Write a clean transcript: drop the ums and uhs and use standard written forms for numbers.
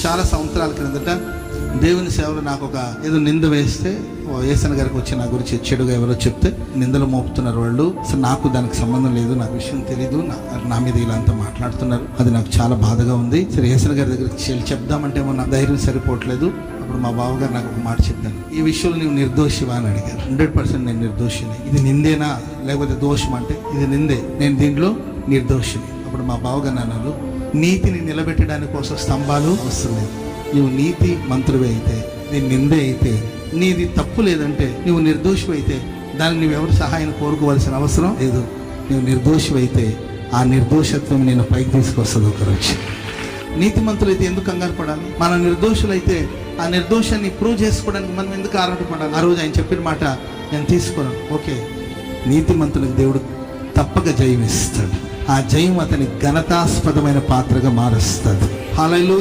చాలా సంవత్సరాల క్రిందట దేవుని సేవలో నాకు ఒక ఏదో నింద వేస్తే ఏసన్న గారికి వచ్చి నా గురించి చెడుగా ఎవరో చెప్తే నిందలు మోపుతున్నారు వాళ్ళు. అసలు నాకు దానికి సంబంధం లేదు, నాకు విషయం తెలీదు, నా మీద ఇలా అంతా మాట్లాడుతున్నారు. అది నాకు చాలా బాధగా ఉంది. సరే ఏసన్న గారి దగ్గరికి చెప్దామంటే ఏమో నా ధైర్యం సరిపోవట్లేదు. అప్పుడు మా బావగారు నాకు ఒక మాట చెప్పాను, ఈ విషయంలో నువ్వు నిర్దోషివా అని అడిగారు. 100% నేను నిర్దోషిని. ఇది నిందేనా లేకపోతే దోషం అంటే ఇది నిందే, నేను దీంట్లో నిర్దోషిని. అప్పుడు మా బావగారు అన్నారు, నీతిని నిలబెట్టడానికి కోసం స్తంభాలు అవసరం లేదు. నువ్వు నీతి మంత్రువే అయితే, నీ నిందే అయితే, నీది తప్పు లేదంటే, నువ్వు నిర్దోషి అయితే దానికి నువ్వెవరు సహాయం కోరుకోవాల్సిన అవసరం లేదు. నువ్వు నిర్దోషి అయితే ఆ నిర్దోషత్వం నేను పైకి తీసుకొస్తుంది ఒకరోజు. నీతి మంత్రులైతే ఎందుకు కంగారు పడాలి? మన నిర్దోషులైతే ఆ నిర్దోషాన్ని ప్రూవ్ చేసుకోవడానికి మనం ఎందుకు ఆరాటపడాలి? ఆ రోజు ఆయన చెప్పిన మాట నేను తీసుకున్నాను. ఓకే, నీతి మంత్రులకు దేవుడు తప్పక జయం ఇస్తాడు. ఆ జయం అతని ఘనతాస్పదమైన పాత్రగా మారుస్తాడు. హల్లెలూయా.